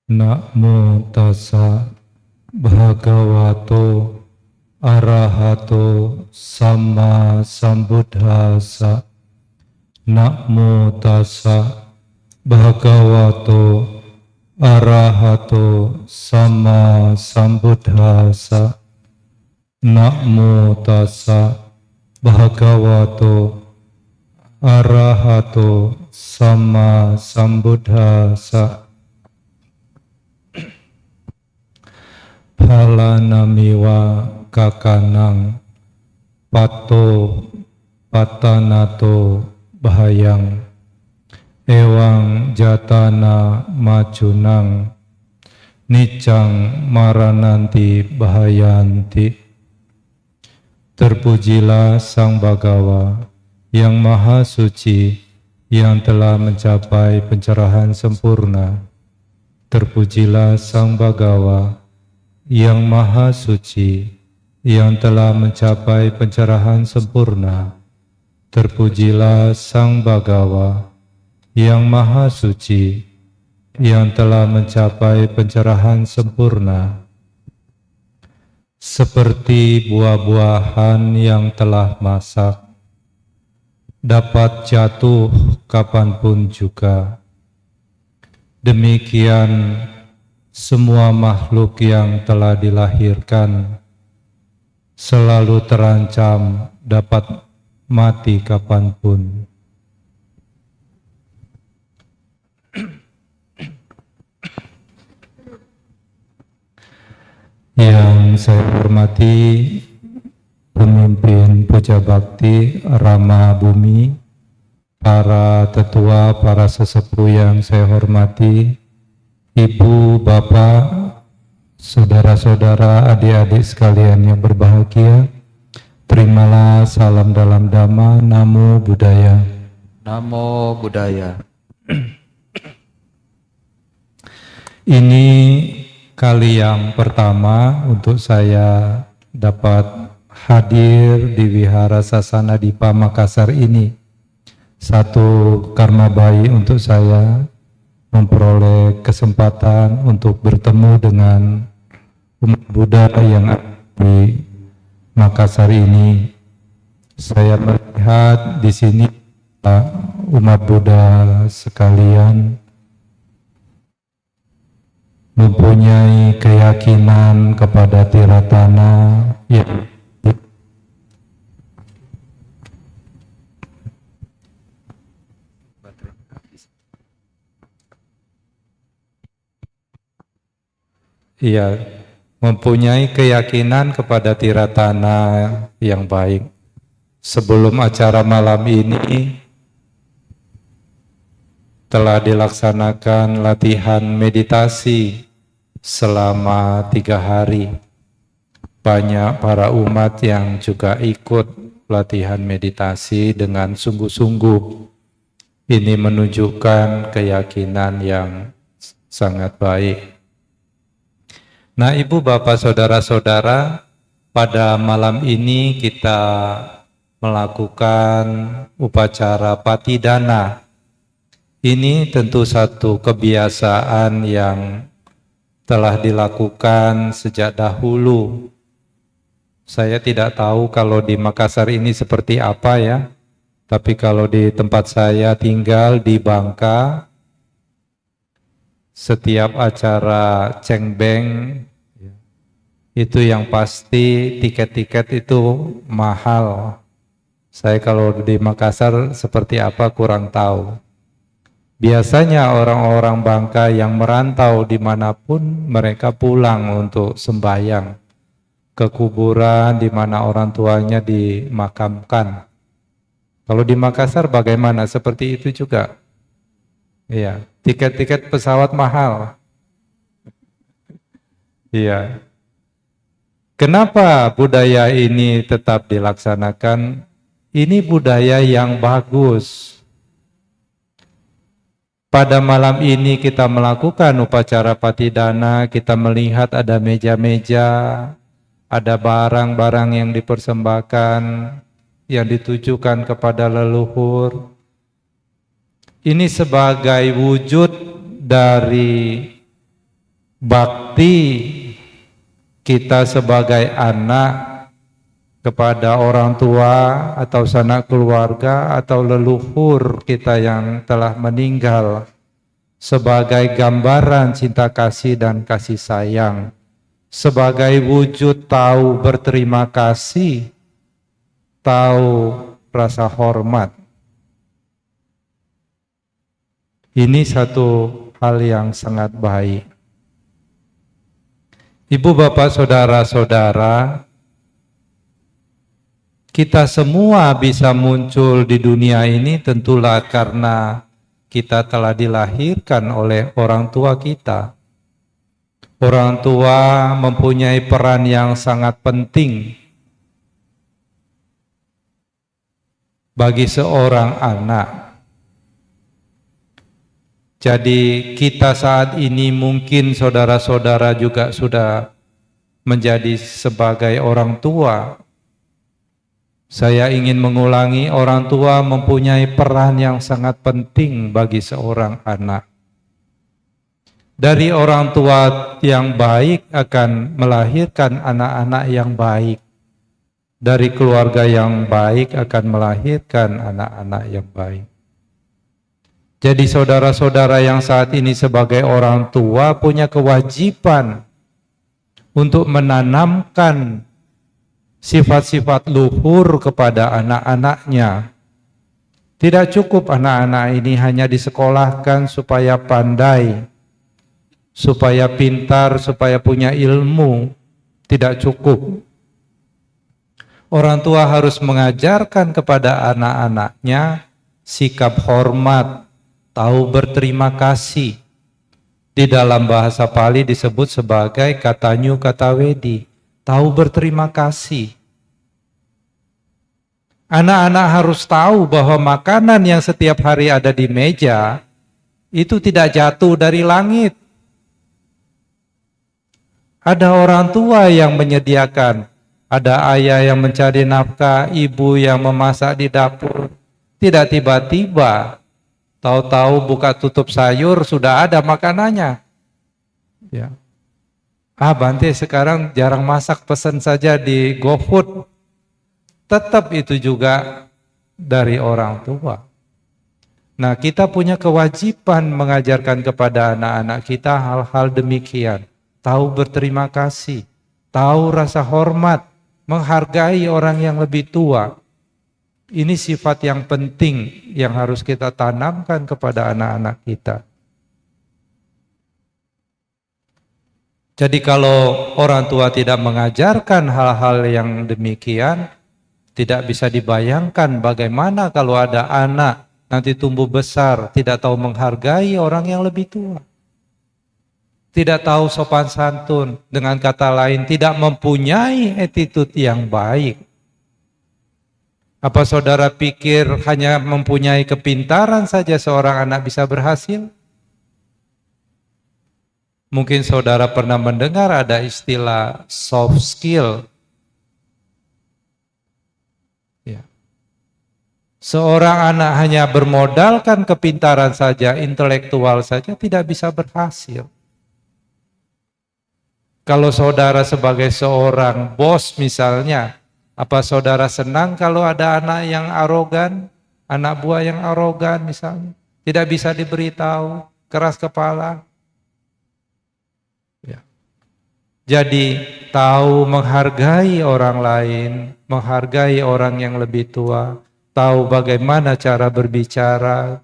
Namo tassa bhagavato arahato samma sambuddhassa. Namo tassa bhagavato arahato samma sambuddhassa. Namo tassa bhagavato arahato samma sambuddhassa. Phalanamiwa kakanang pato patanato bahayang ewang jatana macunang nicang marananti bahayanti. Terpujilah Sang Bhagawa yang Maha Suci yang telah mencapai pencerahan sempurna. Terpujilah Sang Bhagawa yang Maha Suci yang telah mencapai pencerahan sempurna. Terpujilah Sang Bhagawa yang Maha Suci yang telah mencapai pencerahan sempurna. Seperti buah-buahan yang telah masak, dapat jatuh kapanpun juga. Demikian semua makhluk yang telah dilahirkan selalu terancam dapat mati kapanpun. Yang saya hormati pemimpin Puja Bakti Rama Bumi, para tetua, para sesepuh yang saya hormati, ibu, bapak, saudara-saudara, adik-adik sekalian yang berbahagia, terimalah salam dalam Dhamma. Namo Buddhaya. Namo Buddhaya. Ini kali yang pertama untuk saya dapat hadir di Wihara Sasana Dipa Makassar ini. Satu karma baik untuk saya memperoleh kesempatan untuk bertemu dengan umat Buddha yang ada di Makassar ini. Saya melihat di sini umat Buddha sekalian mempunyai keyakinan kepada Tiratana yang mempunyai keyakinan kepada Tiratana yang baik. Sebelum acara malam ini telah dilaksanakan latihan meditasi selama 3 hari. Banyak para umat yang juga ikut latihan meditasi dengan sungguh-sungguh. Ini menunjukkan keyakinan yang sangat baik. Nah, ibu, bapak, saudara-saudara, pada malam ini kita melakukan upacara patidana. Ini tentu satu kebiasaan yang telah dilakukan sejak dahulu. Saya tidak tahu kalau di Makassar ini seperti apa ya, tapi kalau di tempat saya tinggal di Bangka, setiap acara cengbeng itu yang pasti tiket-tiket itu mahal. Saya kalau di Makassar seperti apa kurang tahu. Biasanya orang-orang Bangka yang merantau dimanapun mereka pulang untuk sembahyang ke kuburan di mana orang tuanya dimakamkan. Kalau di Makassar bagaimana? Seperti itu juga. Iya, tiket-tiket pesawat mahal. Iya. Kenapa budaya ini tetap dilaksanakan? Ini budaya yang bagus. Pada malam ini kita melakukan upacara patidana, kita melihat ada meja-meja, ada barang-barang yang dipersembahkan, yang ditujukan kepada leluhur. Ini sebagai wujud dari bakti kita sebagai anak kepada orang tua atau sanak keluarga atau leluhur kita yang telah meninggal sebagai gambaran cinta kasih dan kasih sayang, sebagai wujud tahu berterima kasih, tahu rasa hormat. Ini satu hal yang sangat baik. Ibu, bapak, saudara-saudara, kita semua bisa muncul di dunia ini tentulah karena kita telah dilahirkan oleh orang tua kita. Orang tua mempunyai peran yang sangat penting bagi seorang anak. Jadi kita saat ini mungkin saudara-saudara juga sudah menjadi sebagai orang tua. Saya ingin mengulangi, orang tua mempunyai peran yang sangat penting bagi seorang anak. Dari orang tua yang baik akan melahirkan anak-anak yang baik. Dari keluarga yang baik akan melahirkan anak-anak yang baik. Jadi saudara-saudara yang saat ini sebagai orang tua punya kewajiban untuk menanamkan sifat-sifat luhur kepada anak-anaknya. Tidak cukup anak-anak ini hanya disekolahkan supaya pandai, supaya pintar, supaya punya ilmu. Tidak cukup. Orang tua harus mengajarkan kepada anak-anaknya sikap hormat, tahu berterima kasih. Di dalam bahasa Pali disebut sebagai katanyu katawedi, tahu berterima kasih. Anak-anak harus tahu bahwa makanan yang setiap hari ada di meja itu tidak jatuh dari langit. Ada orang tua yang menyediakan, ada ayah yang mencari nafkah, ibu yang memasak di dapur. Tidak tiba-tiba tahu-tahu buka tutup sayur sudah ada makanannya. Ya. Bante sekarang jarang masak, pesan saja di GoFood. Tetap itu juga dari orang tua. Nah, kita punya kewajiban mengajarkan kepada anak-anak kita hal-hal demikian. Tahu berterima kasih, tahu rasa hormat, menghargai orang yang lebih tua. Ini sifat yang penting yang harus kita tanamkan kepada anak-anak kita. Jadi kalau orang tua tidak mengajarkan hal-hal yang demikian, tidak bisa dibayangkan bagaimana kalau ada anak nanti tumbuh besar, tidak tahu menghargai orang yang lebih tua. Tidak tahu sopan santun, dengan kata lain tidak mempunyai attitude yang baik. Apa saudara pikir hanya mempunyai kepintaran saja seorang anak bisa berhasil? Mungkin saudara pernah mendengar ada istilah soft skill. Ya. Seorang anak hanya bermodalkan kepintaran saja, intelektual saja tidak bisa berhasil. Kalau saudara sebagai seorang bos misalnya, apa saudara senang kalau ada anak yang arogan, anak buah yang arogan misalnya, tidak bisa diberitahu, keras kepala? Ya. Jadi tahu menghargai orang lain, menghargai orang yang lebih tua, tahu bagaimana cara berbicara,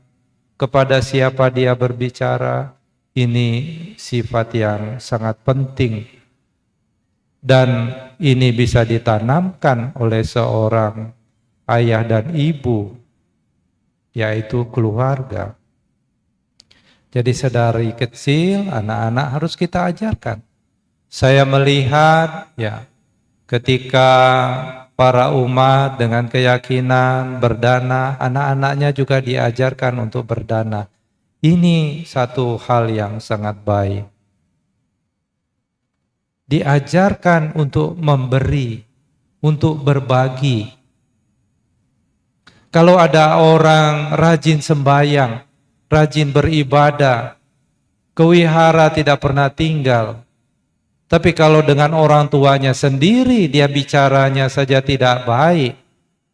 kepada siapa dia berbicara, ini sifat yang sangat penting. Dan ini bisa ditanamkan oleh seorang ayah dan ibu, yaitu keluarga. Jadi sedari kecil anak-anak harus kita ajarkan. Saya melihat ya ketika para umat dengan keyakinan berdana, anak-anaknya juga diajarkan untuk berdana. Ini satu hal yang sangat baik. Diajarkan untuk memberi, untuk berbagi. Kalau ada orang rajin sembahyang, rajin beribadah, kewihara tidak pernah tinggal. Tapi kalau dengan orang tuanya sendiri dia bicaranya saja tidak baik,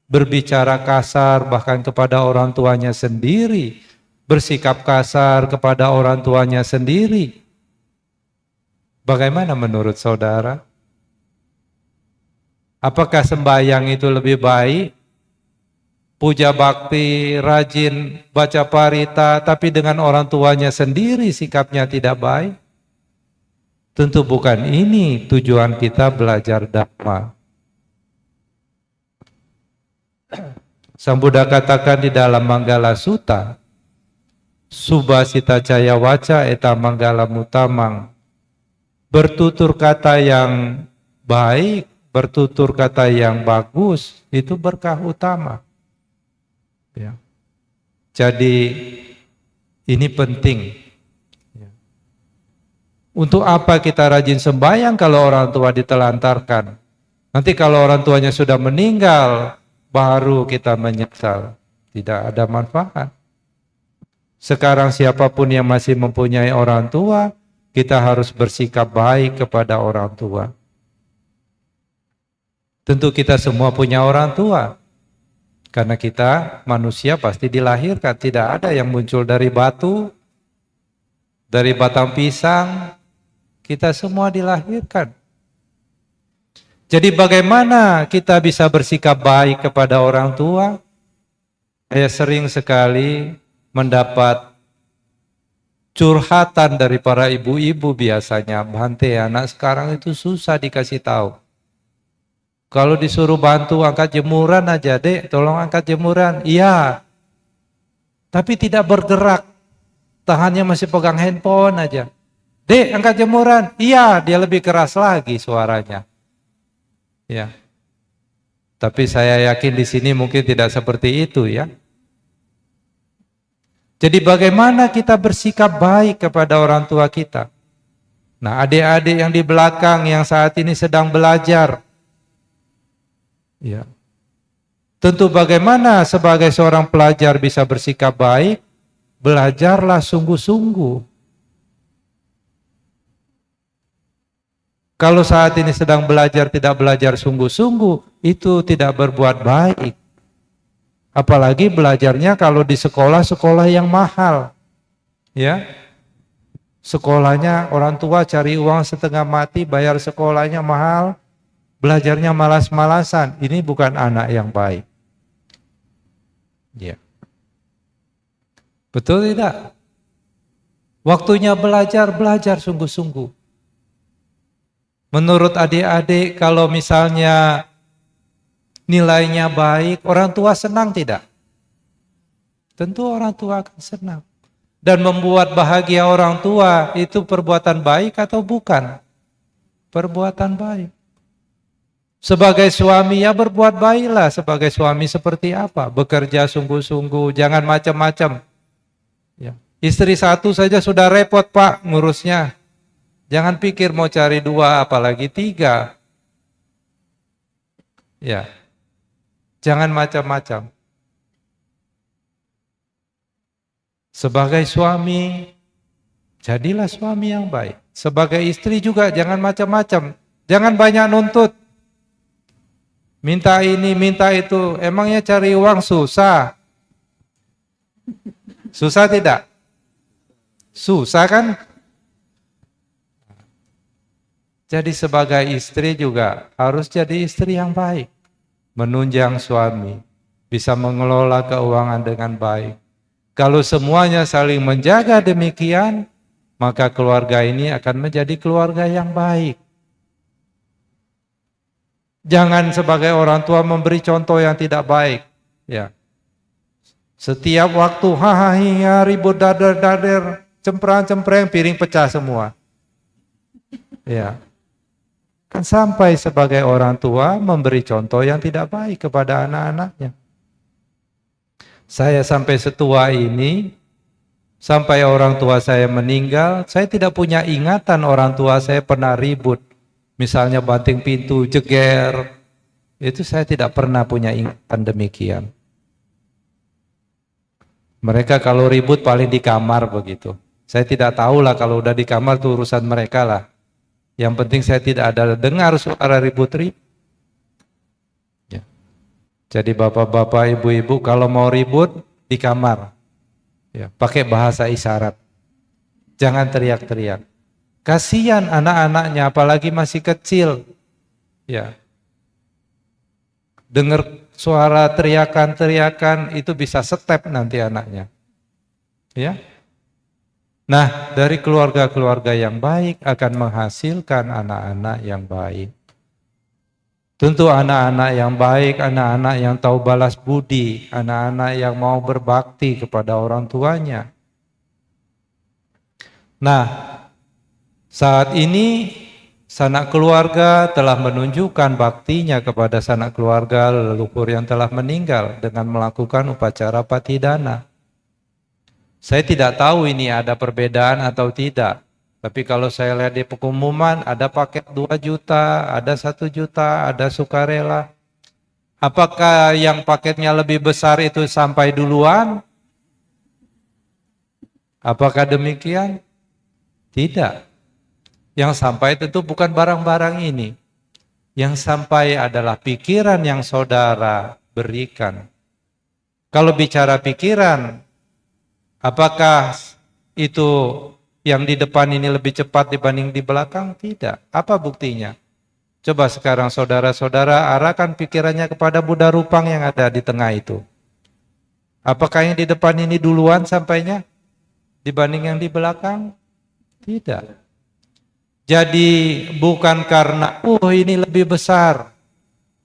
berbicara kasar bahkan kepada orang tuanya sendiri, bersikap kasar kepada orang tuanya sendiri. Bagaimana menurut saudara? Apakah sembahyang itu lebih baik? Puja bakti, rajin baca parita, tapi dengan orang tuanya sendiri sikapnya tidak baik? Tentu bukan ini tujuan kita belajar Dhamma. Sang Buddha katakan di dalam Manggala Sutta, Subhasita Caya Waca eta Manggala Mutamang. Bertutur kata yang baik, bertutur kata yang bagus, itu berkah utama. Ya. Jadi ini penting. Ya. Untuk apa kita rajin sembahyang kalau orang tua ditelantarkan? Nanti kalau orang tuanya sudah meninggal, baru kita menyesal. Tidak ada manfaat. Sekarang siapapun yang masih mempunyai orang tua, kita harus bersikap baik kepada orang tua. Tentu kita semua punya orang tua. Karena kita manusia pasti dilahirkan. Tidak ada yang muncul dari batu, dari batang pisang. Kita semua dilahirkan. Jadi bagaimana kita bisa bersikap baik kepada orang tua? Saya sering sekali mendapat curhatan dari para ibu-ibu biasanya. Bhante, anak sekarang itu susah dikasih tahu. Kalau disuruh bantu angkat jemuran aja, Dek, tolong angkat jemuran. Iya. Tapi tidak bergerak. Tangannya masih pegang handphone aja. Dek, angkat jemuran. Iya, dia lebih keras lagi suaranya. Ya. Tapi saya yakin di sini mungkin tidak seperti itu ya. Jadi bagaimana kita bersikap baik kepada orang tua kita? Nah, adik-adik yang di belakang yang saat ini sedang belajar, ya. Tentu bagaimana sebagai seorang pelajar bisa bersikap baik? Belajarlah sungguh-sungguh. Kalau saat ini sedang belajar tidak belajar sungguh-sungguh, itu tidak berbuat baik. Apalagi belajarnya kalau di sekolah-sekolah yang mahal. Ya. Sekolahnya orang tua cari uang setengah mati, bayar sekolahnya mahal. Belajarnya malas-malasan, ini bukan anak yang baik. Ya. Betul tidak? Waktunya belajar, belajar sungguh-sungguh. Menurut adik-adik, kalau misalnya nilainya baik, orang tua senang tidak? Tentu orang tua akan senang. Dan membuat bahagia orang tua, itu perbuatan baik atau bukan? Perbuatan baik. Sebagai suami ya berbuat baiklah. Sebagai suami seperti apa? Bekerja sungguh-sungguh, jangan macam-macam. Ya. Istri satu saja sudah repot Pak ngurusnya. Jangan pikir mau cari dua apalagi tiga. Ya. Jangan macam-macam. Sebagai suami, jadilah suami yang baik. Sebagai istri juga jangan macam-macam. Jangan banyak nuntut. Minta ini, minta itu. Emangnya cari uang susah? Susah tidak? Susah kan? Jadi sebagai istri juga harus jadi istri yang baik. Menunjang suami. Bisa mengelola keuangan dengan baik. Kalau semuanya saling menjaga demikian, maka keluarga ini akan menjadi keluarga yang baik. Jangan sebagai orang tua memberi contoh yang tidak baik. Ya. Setiap waktu hahaha ribut dader cemprang-cempreng piring pecah semua. Ya. Kan sampai sebagai orang tua memberi contoh yang tidak baik kepada anak-anaknya. Saya sampai setua ini, sampai orang tua saya meninggal, saya tidak punya ingatan orang tua saya pernah ribut. Misalnya banting pintu, jeger, itu saya tidak pernah punya ingatan demikian. Mereka kalau ribut paling di kamar begitu. Saya tidak tahu lah kalau udah di kamar itu urusan mereka lah. Yang penting saya tidak ada dengar suara ribut-ribut. Ya. Jadi bapak-bapak, ibu-ibu kalau mau ribut di kamar, ya, pakai bahasa isyarat. Jangan teriak-teriak. Kasihan anak-anaknya, apalagi masih kecil. Ya. Dengar suara teriakan-teriakan itu bisa step nanti anaknya. Ya. Nah, dari keluarga-keluarga yang baik akan menghasilkan anak-anak yang baik. Tentu anak-anak yang baik, anak-anak yang tahu balas budi, anak-anak yang mau berbakti kepada orang tuanya. Nah, saat ini sanak keluarga telah menunjukkan baktinya kepada sanak keluarga leluhur yang telah meninggal dengan melakukan upacara patidana. Saya tidak tahu ini ada perbedaan atau tidak. Tapi kalau saya lihat di pengumuman ada paket 2 juta, ada 1 juta, ada sukarela. Apakah yang paketnya lebih besar itu sampai duluan? Apakah demikian? Tidak. Yang sampai tentu bukan barang-barang ini. Yang sampai adalah pikiran yang saudara berikan. Kalau bicara pikiran, apakah itu yang di depan ini lebih cepat dibanding di belakang? Tidak. Apa buktinya? Coba sekarang saudara-saudara arahkan pikirannya kepada Buddha Rupang yang ada di tengah itu. Apakah yang di depan ini duluan sampainya dibanding yang di belakang? Tidak. Jadi bukan karena ini lebih besar,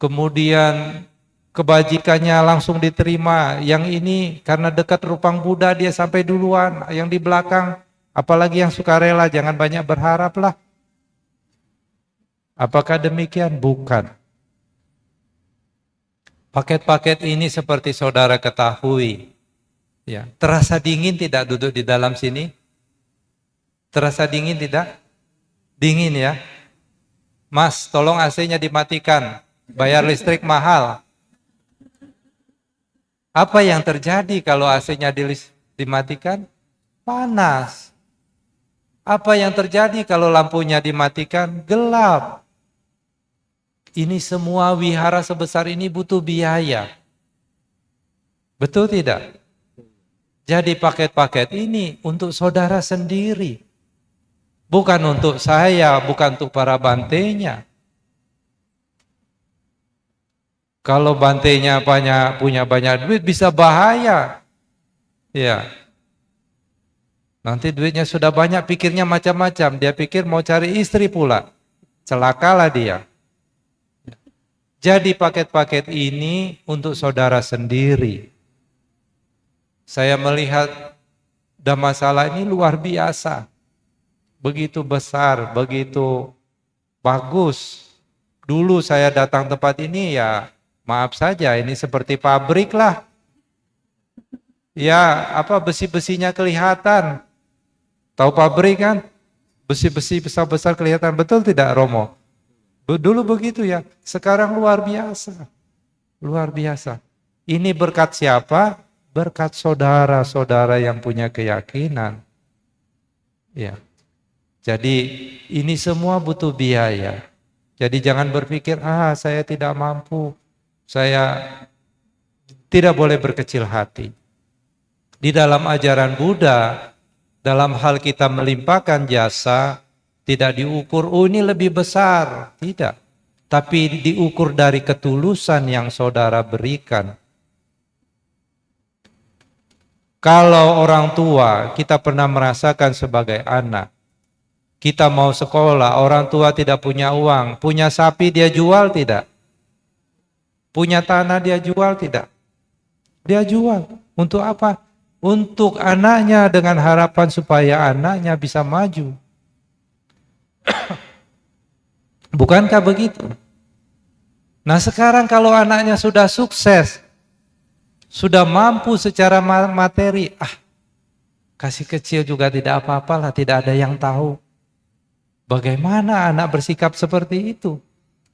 kemudian kebajikannya langsung diterima. Yang ini karena dekat Rupang Buddha dia sampai duluan. Yang di belakang, apalagi yang sukarela, jangan banyak berharap lah. Apakah demikian? Bukan. Paket-paket ini seperti saudara ketahui, ya, terasa dingin tidak duduk di dalam sini? Terasa dingin tidak? Dingin ya. Mas, tolong AC-nya dimatikan. Bayar listrik mahal. Apa yang terjadi kalau AC-nya dimatikan? Panas. Apa yang terjadi kalau lampunya dimatikan? Gelap. Ini semua wihara sebesar ini butuh biaya. Betul tidak? Jadi paket-paket ini untuk saudara sendiri. Bukan untuk saya, bukan untuk para bantenya. Kalau bantenya punya banyak duit bisa bahaya. Ya. Nanti duitnya sudah banyak, pikirnya macam-macam. Dia pikir mau cari istri pula. Celakalah dia. Jadi paket-paket ini untuk saudara sendiri. Saya melihat masalah ini luar biasa. Begitu besar, begitu bagus. Dulu saya datang tempat ini ya maaf saja, ini seperti pabrik lah. Ya besi-besinya kelihatan. Tahu pabrik kan? Besi-besi besar-besar kelihatan, betul tidak Romo? Dulu begitu ya, sekarang luar biasa. Luar biasa. Ini berkat siapa? Berkat saudara-saudara yang punya keyakinan. Ya. Jadi ini semua butuh biaya. Jadi jangan berpikir, saya tidak mampu, saya tidak boleh berkecil hati. Di dalam ajaran Buddha, dalam hal kita melimpahkan jasa, tidak diukur, ini lebih besar. Tidak. Tapi diukur dari ketulusan yang saudara berikan. Kalau orang tua, kita pernah merasakan sebagai anak, kita mau sekolah, orang tua tidak punya uang, punya sapi dia jual tidak? Punya tanah dia jual tidak? Dia jual. Untuk apa? Untuk anaknya dengan harapan supaya anaknya bisa maju. Bukankah begitu? Nah sekarang kalau anaknya sudah sukses, sudah mampu secara materi, kasih kecil juga tidak apa-apalah, tidak ada yang tahu. Bagaimana anak bersikap seperti itu?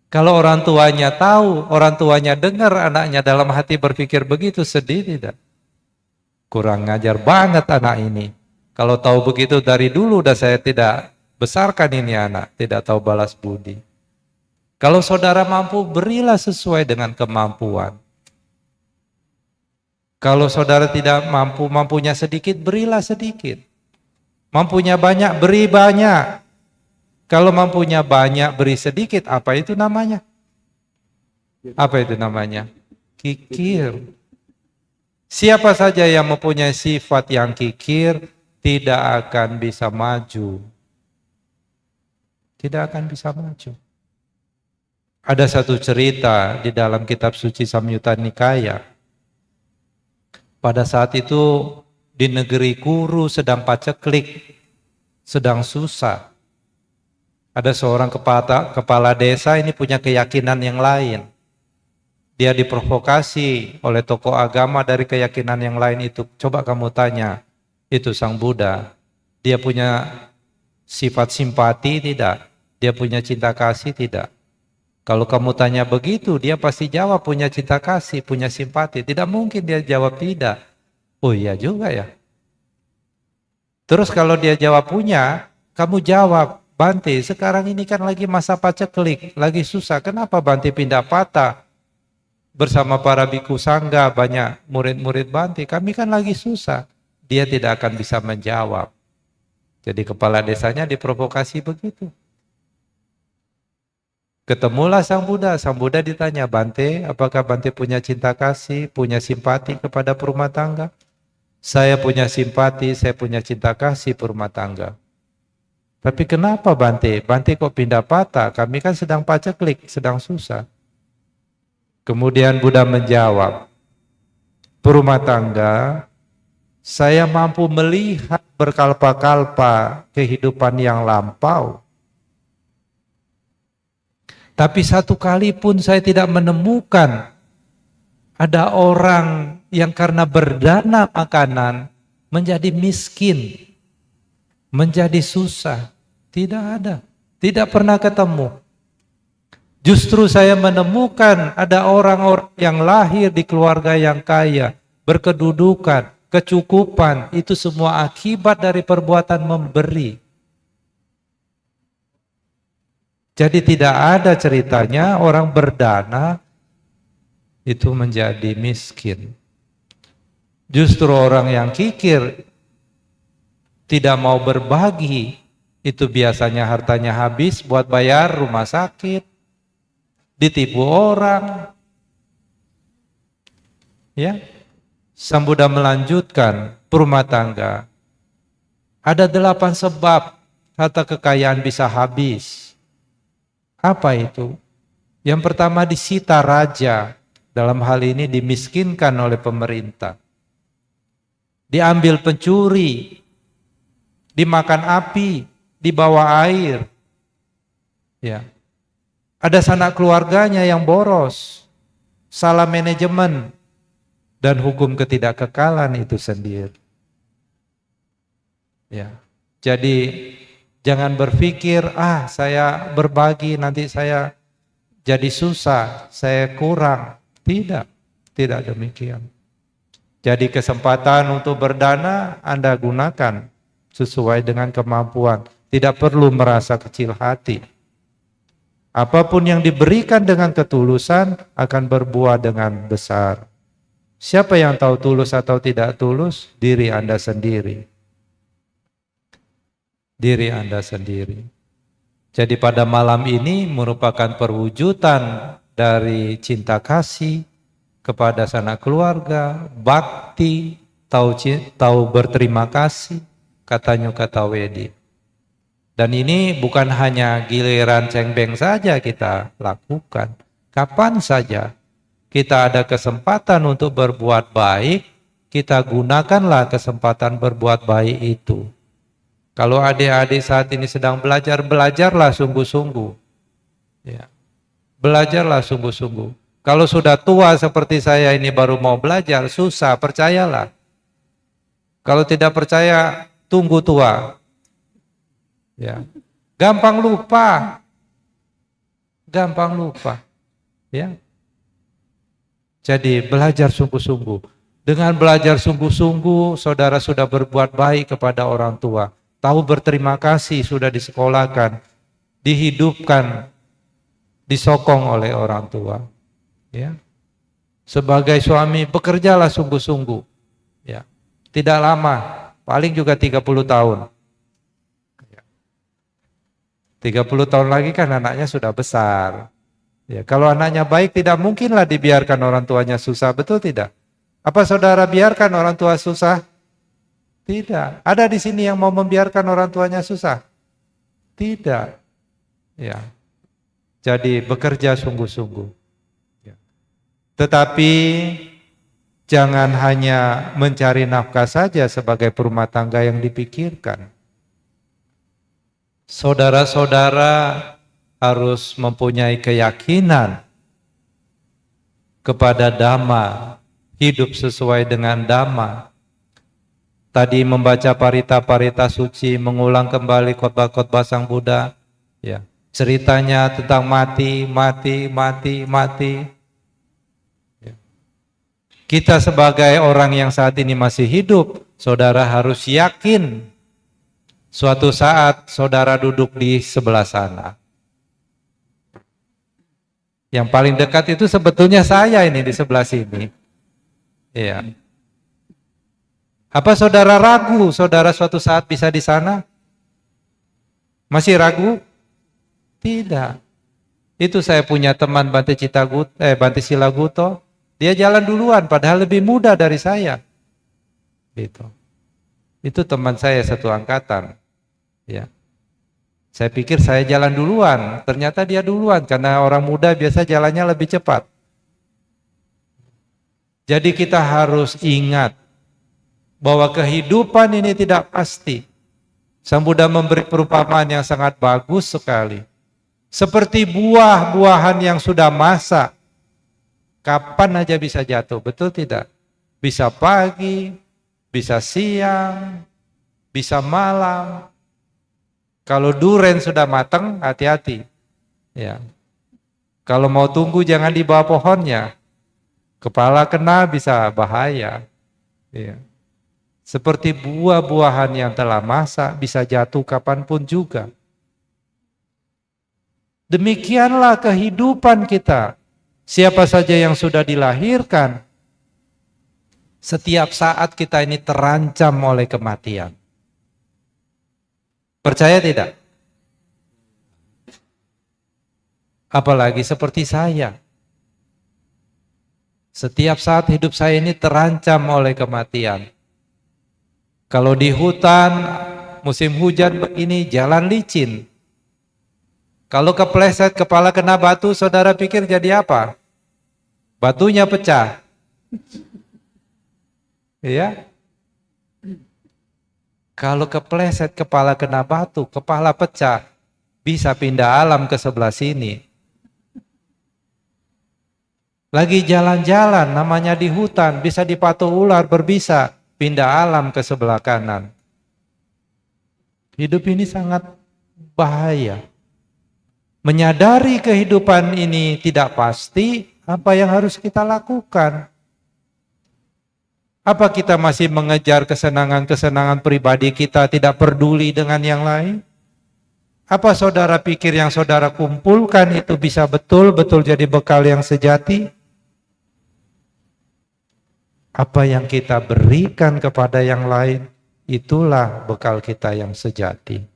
Kalau orang tuanya tahu, orang tuanya dengar anaknya dalam hati berpikir begitu, sedih tidak? Kurang ngajar banget anak ini. Kalau tahu begitu dari dulu udah saya tidak besarkan ini anak, tidak tahu balas budi. Kalau saudara mampu, berilah sesuai dengan kemampuan. Kalau saudara tidak mampu, mampunya sedikit, berilah sedikit. Mampunya banyak, beri banyak. Kalau mampunya banyak, beri sedikit, apa itu namanya? Apa itu namanya? Kikir. Siapa saja yang mempunyai sifat yang kikir, tidak akan bisa maju. Tidak akan bisa maju. Ada satu cerita di dalam kitab suci Samyutta Nikaya. Pada saat itu di negeri Kuru sedang paceklik, sedang susah. Ada seorang kepala desa ini punya keyakinan yang lain. Dia diprovokasi oleh tokoh agama dari keyakinan yang lain itu. Coba kamu tanya, itu Sang Buddha, dia punya sifat simpati tidak? Dia punya cinta kasih tidak? Kalau kamu tanya begitu, dia pasti jawab punya cinta kasih, punya simpati. Tidak mungkin dia jawab tidak. Oh iya juga ya. Terus kalau dia jawab punya, kamu jawab, Bante, sekarang ini kan lagi masa paceklik, lagi susah. Kenapa Bante pindah patah? Bersama para biku sangga, banyak murid-murid Bante, kami kan lagi susah. Dia tidak akan bisa menjawab. Jadi kepala desanya diprovokasi begitu. Ketemulah Sang Buddha ditanya, Bante, apakah Bante punya cinta kasih, punya simpati kepada perumah tangga? Saya punya simpati, saya punya cinta kasih perumah tangga. Tapi kenapa Bante? Bante kok pindah patah? Kami kan sedang paceklik, sedang susah. Kemudian Buddha menjawab, perumah tangga, saya mampu melihat berkalpa-kalpa kehidupan yang lampau. Tapi satu kali pun saya tidak menemukan ada orang yang karena berdana makanan menjadi miskin, menjadi susah. Tidak ada, tidak pernah ketemu. Justru saya menemukan ada orang-orang yang lahir di keluarga yang kaya, berkedudukan, kecukupan, itu semua akibat dari perbuatan memberi. Jadi tidak ada ceritanya orang berdana itu menjadi miskin. Justru orang yang kikir, tidak mau berbagi, itu biasanya hartanya habis buat bayar rumah sakit, ditipu orang. Ya, Sang Buddha melanjutkan, perumah tangga. Ada 8 sebab harta kekayaan bisa habis. Apa itu? Yang pertama disita raja, dalam hal ini dimiskinkan oleh pemerintah. Diambil pencuri, dimakan api, dibawa air. Ya. Ada sanak keluarganya yang boros, salah manajemen, dan hukum ketidakkekalan itu sendiri. Ya. Jadi jangan berpikir, saya berbagi nanti saya jadi susah, saya kurang. Tidak, tidak demikian. Jadi kesempatan untuk berdana Anda gunakan sesuai dengan kemampuan. Tidak perlu merasa kecil hati. Apapun yang diberikan dengan ketulusan akan berbuah dengan besar. Siapa yang tahu tulus atau tidak tulus? Diri Anda sendiri. Diri Anda sendiri. Jadi pada malam ini merupakan perwujudan dari cinta kasih kepada sanak keluarga, bakti, tahu berterima kasih, katanya kata Wedi. Dan ini bukan hanya giliran cengbeng saja kita lakukan. Kapan saja kita ada kesempatan untuk berbuat baik, kita gunakanlah kesempatan berbuat baik itu. Kalau adik-adik saat ini sedang belajar, belajarlah sungguh-sungguh. Ya. Belajarlah sungguh-sungguh. Kalau sudah tua seperti saya ini baru mau belajar, susah, percayalah. Kalau tidak percaya, tunggu tua. Ya. Gampang lupa. Gampang lupa. Ya. Jadi belajar sungguh-sungguh. Dengan belajar sungguh-sungguh, saudara sudah berbuat baik kepada orang tua. Tahu berterima kasih, sudah disekolahkan, dihidupkan, disokong oleh orang tua. Ya. Sebagai suami, bekerjalah sungguh-sungguh. Ya. Tidak lama, paling juga 30 tahun. 30 tahun lagi kan anaknya sudah besar. Ya, kalau anaknya baik, tidak mungkinlah dibiarkan orang tuanya susah, betul tidak? Apa saudara biarkan orang tua susah? Tidak. Ada di sini yang mau membiarkan orang tuanya susah? Tidak. Ya. Jadi bekerja sungguh-sungguh. Ya. Tetapi jangan hanya mencari nafkah saja sebagai perumah tangga yang dipikirkan. Saudara-saudara harus mempunyai keyakinan kepada Dhamma, hidup sesuai dengan Dhamma. Tadi membaca parita-parita suci, mengulang kembali khotbah-khotbah Sang Buddha, ya, ceritanya tentang mati. Ya. Kita sebagai orang yang saat ini masih hidup, saudara harus yakin suatu saat saudara duduk di sebelah sana. Yang paling dekat itu sebetulnya saya ini di sebelah sini. Iya. Apa saudara ragu saudara suatu saat bisa di sana? Masih ragu? Tidak. Itu saya punya teman Bante Silaguto, dia jalan duluan padahal lebih muda dari saya. Gitu. Itu teman saya satu angkatan. Ya. Saya pikir saya jalan duluan, ternyata dia duluan karena orang muda biasa jalannya lebih cepat. Jadi kita harus ingat bahwa kehidupan ini tidak pasti. Sang Buddha memberi perumpamaan yang sangat bagus sekali. Seperti buah-buahan yang sudah masak, kapan aja bisa jatuh, betul tidak? Bisa pagi, bisa siang, bisa malam. Kalau duren sudah matang, hati-hati. Ya. Kalau mau tunggu jangan di bawah pohonnya. Kepala kena bisa bahaya. Ya. Seperti buah-buahan yang telah masak bisa jatuh kapanpun juga. Demikianlah kehidupan kita. Siapa saja yang sudah dilahirkan, setiap saat kita ini terancam oleh kematian. Percaya tidak? Apalagi seperti saya. Setiap saat hidup saya ini terancam oleh kematian. Kalau di hutan, musim hujan begini, jalan licin. Kalau kepleset, kepala kena batu, saudara pikir jadi apa? Batunya pecah. Iya? Kalau kepleset, kepala kena batu, kepala pecah, bisa pindah alam ke sebelah sini. Lagi jalan-jalan, namanya di hutan, bisa dipatuk ular, berbisa, pindah alam ke sebelah kanan. Hidup ini sangat bahaya. Menyadari kehidupan ini tidak pasti, apa yang harus kita lakukan? Apa kita masih mengejar kesenangan-kesenangan pribadi kita, tidak peduli dengan yang lain? Apa saudara pikir yang saudara kumpulkan itu bisa betul-betul jadi bekal yang sejati? Apa yang kita berikan kepada yang lain, itulah bekal kita yang sejati.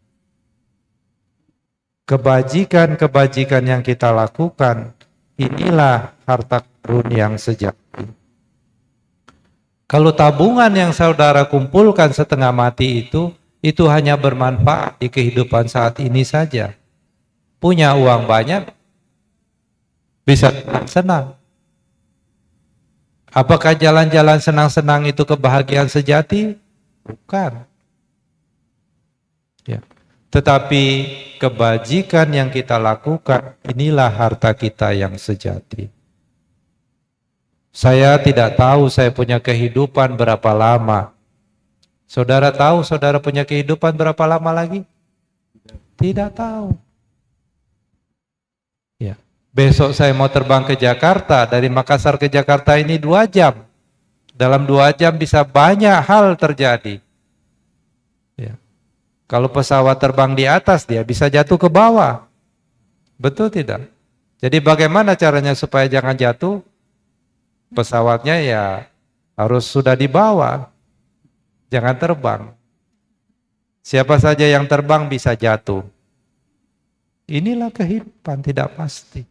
Kebajikan-kebajikan yang kita lakukan, inilah harta karun yang sejati. Kalau tabungan yang saudara kumpulkan setengah mati itu hanya bermanfaat di kehidupan saat ini saja. Punya uang banyak, bisa senang. Apakah jalan-jalan senang-senang itu kebahagiaan sejati? Bukan. Ya. Tetapi kebajikan yang kita lakukan, inilah harta kita yang sejati. Saya tidak tahu saya punya kehidupan berapa lama. Saudara tahu saudara punya kehidupan berapa lama lagi? Tidak tahu. Ya. Besok saya mau terbang ke Jakarta, dari Makassar ke Jakarta ini 2 jam. Dalam 2 jam bisa banyak hal terjadi. Ya. Kalau pesawat terbang di atas, dia bisa jatuh ke bawah. Betul tidak? Jadi bagaimana caranya supaya jangan jatuh? Pesawatnya ya harus sudah di bawah. Jangan terbang. Siapa saja yang terbang bisa jatuh. Inilah kehidupan tidak pasti.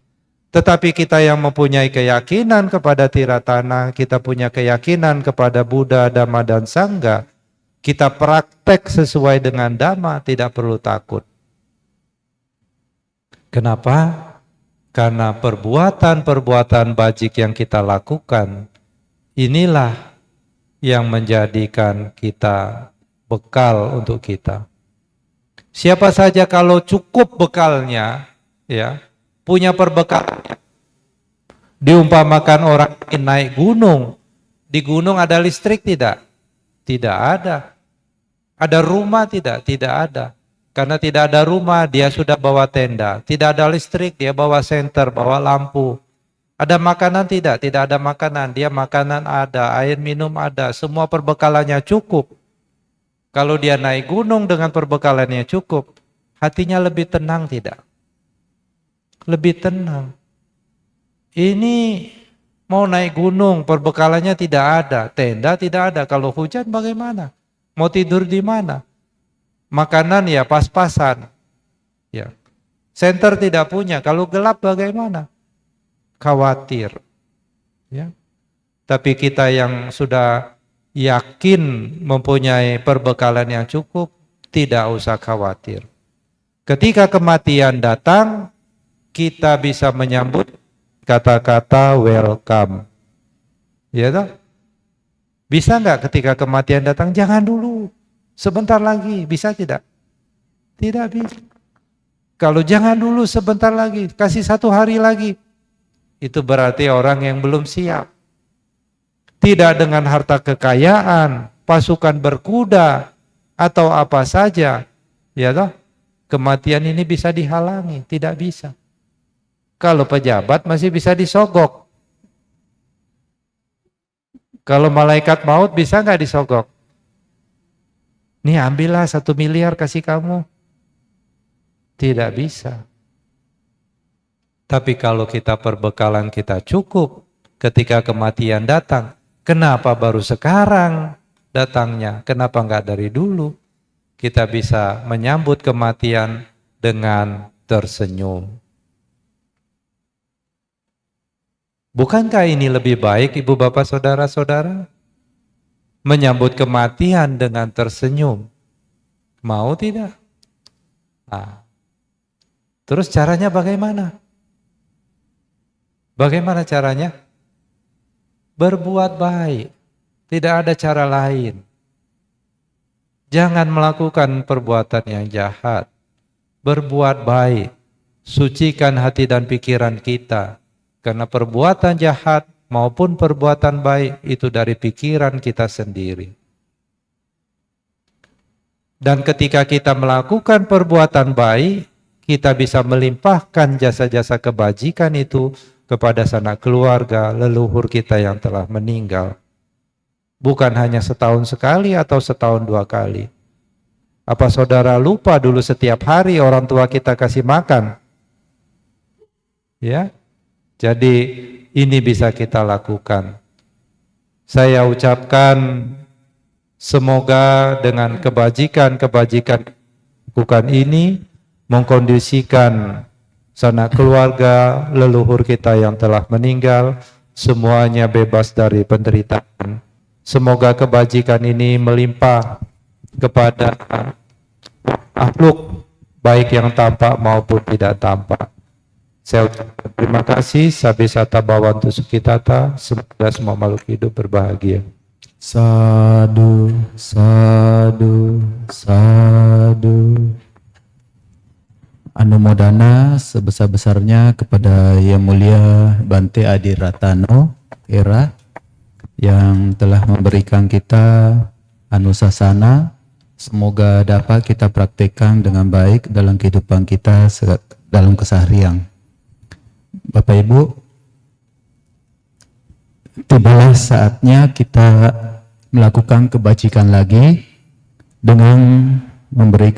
Tetapi kita yang mempunyai keyakinan kepada Tiratana, kita punya keyakinan kepada Buddha, Dhamma, dan Sangha, kita praktek sesuai dengan Dhamma, tidak perlu takut. Kenapa? Karena perbuatan-perbuatan bajik yang kita lakukan, inilah yang menjadikan kita bekal untuk kita. Siapa saja kalau cukup bekalnya, ya, punya perbekalan. Diumpamakan orang naik gunung, di gunung ada listrik tidak? Tidak ada. Ada rumah tidak? Tidak ada. Karena tidak ada rumah, dia sudah bawa tenda. Tidak ada listrik, dia bawa senter, bawa lampu. Ada makanan tidak? Tidak ada makanan. Dia makanan ada, air minum ada, semua perbekalannya cukup. Kalau dia naik gunung dengan perbekalannya cukup, hatinya lebih tenang tidak? Lebih tenang. Ini mau naik gunung, perbekalannya tidak ada, tenda tidak ada. Kalau hujan bagaimana? Mau tidur di mana? Makanan ya pas-pasan. Ya. Senter tidak punya. Kalau gelap bagaimana? Khawatir. Ya. Tapi kita yang sudah yakin mempunyai perbekalan yang cukup, tidak usah khawatir. Ketika kematian datang, kita bisa menyambut kata-kata welcome. Ya toh? Bisa enggak ketika kematian datang? Jangan dulu, sebentar lagi. Bisa tidak? Tidak bisa. Kalau jangan dulu, sebentar lagi, kasih 1 hari lagi, itu berarti orang yang belum siap. Tidak dengan harta kekayaan, pasukan berkuda, atau apa saja. Ya toh? Kematian ini bisa dihalangi, tidak bisa. Kalau pejabat masih bisa disogok. Kalau malaikat maut bisa nggak disogok? Nih ambillah 1 miliar kasih kamu. Tidak bisa. Tapi kalau kita perbekalan kita cukup, ketika kematian datang, kenapa baru sekarang datangnya? Kenapa nggak dari dulu? Kita bisa menyambut kematian dengan tersenyum. Bukankah ini lebih baik, Ibu Bapak Saudara-saudara? Menyambut kematian dengan tersenyum. Mau tidak? Nah, terus caranya bagaimana? Bagaimana caranya? Berbuat baik. Tidak ada cara lain. Jangan melakukan perbuatan yang jahat. Berbuat baik. Sucikan hati dan pikiran kita. Karena perbuatan jahat maupun perbuatan baik itu dari pikiran kita sendiri. Dan ketika kita melakukan perbuatan baik, kita bisa melimpahkan jasa-jasa kebajikan itu kepada sanak keluarga, leluhur kita yang telah meninggal. Bukan hanya setahun sekali atau setahun 2 kali. Apa saudara lupa dulu setiap hari orang tua kita kasih makan? Ya. Jadi ini bisa kita lakukan. Saya ucapkan semoga dengan kebajikan-kebajikan lakukan ini mengkondisikan sanak keluarga, leluhur kita yang telah meninggal, semuanya bebas dari penderitaan. Semoga kebajikan ini melimpah kepada makhluk baik yang tampak maupun tidak tampak. Saya ucapkan terima kasih, Sabisata Bhavantu Sukhitata, semoga semua makhluk hidup berbahagia. Sadu, sadu, sadu. Anumodana sebesar-besarnya kepada Yang Mulia Bante Adi Ratano Era yang telah memberikan kita anusasana. Semoga dapat kita praktekkan dengan baik dalam kehidupan kita dalam keseharian. Bapak Ibu, tibalah saatnya kita melakukan kebajikan lagi dengan memberikan